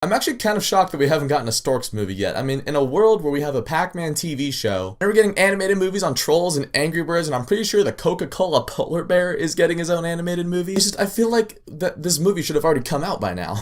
I'm actually kind of shocked that we haven't gotten a Storks movie yet. I mean, in a world where we have a Pac-Man TV show, and we're getting animated movies on Trolls and Angry Birds, and I'm pretty sure the Coca-Cola Polar Bear is getting his own animated movie. It's just, I feel like that this movie should have already come out by now.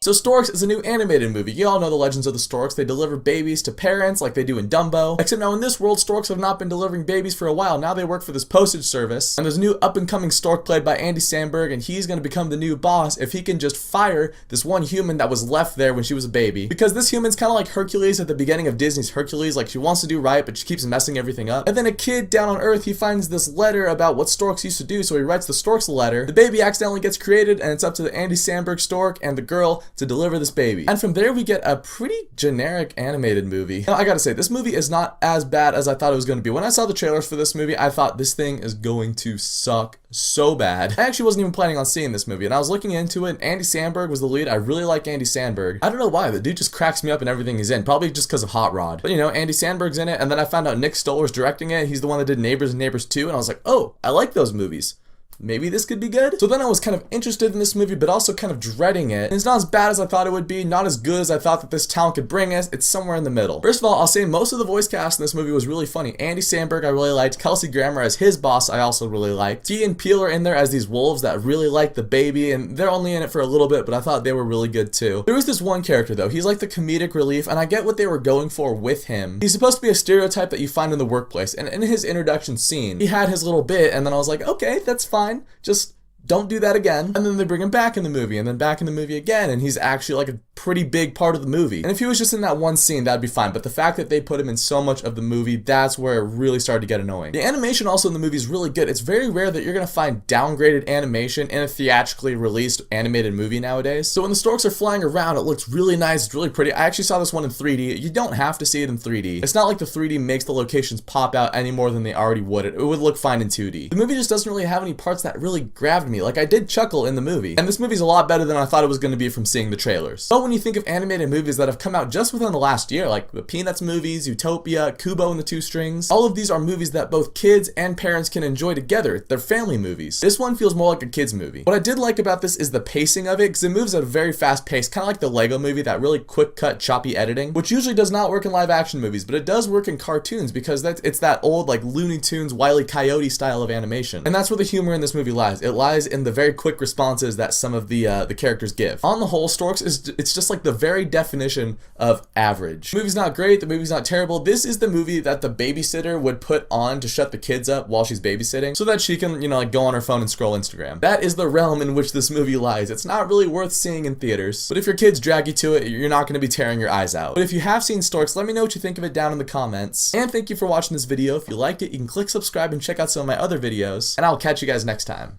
So Storks is a new animated movie. You all know the legends of the Storks. They deliver babies to parents like they do in Dumbo. Except now in this world, Storks have not been delivering babies for a while. Now they work for this postage service. And there's a new up-and-coming Stork played by Andy Sandberg, and he's going to become the new boss if he can just fire this one human that was left there when she was a baby. Because this human's kind of like Hercules at the beginning of Disney's Hercules. Like, she wants to do right, but she keeps messing everything up. And then a kid down on Earth, he finds this letter about what Storks used to do, so he writes the Storks a letter. The baby accidentally gets created, and it's up to the Andy Sandberg Stork and the girl to deliver this baby. And from there we get a pretty generic animated movie. Now I gotta say, this movie is not as bad as I thought it was going to be. When I saw the trailers for this movie, I thought this thing is going to suck so bad. I actually wasn't even planning on seeing this movie, and I was looking into it. Andy Sandberg was the lead. I really like Andy Sandberg. I don't know why, the dude just cracks me up in everything he's in, probably just because of Hot Rod. But you know, Andy Sandberg's in it, and then I found out Nick Stoller's directing it. He's the one that did Neighbors and Neighbors 2, and I was like, oh, I like those movies. Maybe this could be good. So then I was kind of interested in this movie, but also kind of dreading it. And it's not as bad as I thought it would be, not as good as I thought that this talent could bring us. It's somewhere in the middle. First of all, I'll say most of the voice cast in this movie was really funny. Andy Sandberg I really liked. Kelsey Grammer as his boss I also really liked. T and Peele are in there as these wolves that really like the baby, and they're only in it for a little bit, but I thought they were really good too. There was this one character though. He's like the comedic relief, and I get what they were going for with him. He's supposed to be a stereotype that you find in the workplace, and in his introduction scene, he had his little bit, and then I was like, okay, that's fine. Just don't do that again. And then they bring him back in the movie, and then back in the movie again, and he's actually like a pretty big part of the movie. And if he was just in that one scene, that'd be fine. But the fact that they put him in so much of the movie, that's where it really started to get annoying. The animation also in the movie is really good. It's very rare that you're gonna find downgraded animation in a theatrically released animated movie nowadays. So when the Storks are flying around, it looks really nice, it's really pretty. I actually saw this one in 3D. You don't have to see it in 3D. It's not like the 3D makes the locations pop out any more than they already would. It would look fine in 2D. The movie just doesn't really have any parts that really grabbed me. Like, I did chuckle in the movie. And this movie's a lot better than I thought it was gonna be from seeing the trailers. But when you think of animated movies that have come out just within the last year, like the Peanuts movies, Utopia, Kubo and the Two Strings, all of these are movies that both kids and parents can enjoy together. They're family movies. This one feels more like a kid's movie. What I did like about this is the pacing of it, because it moves at a very fast pace, kind of like the Lego movie, that really quick cut, choppy editing, which usually does not work in live action movies, but it does work in cartoons because it's that old like Looney Tunes, Wile E. Coyote style of animation. And that's where the humor in this movie lies. It lies in the very quick responses that some of the characters give. On the whole, Storks it's just like the very definition of average. The movie's not great, the movie's not terrible. This is the movie that the babysitter would put on to shut the kids up while she's babysitting so that she can, you know, like go on her phone and scroll Instagram. That is the realm in which this movie lies. It's not really worth seeing in theaters, but if your kids drag you to it, you're not going to be tearing your eyes out. But if you have seen Storks, let me know what you think of it down in the comments. And thank you for watching this video. If you liked it, you can click subscribe and check out some of my other videos, and I'll catch you guys next time.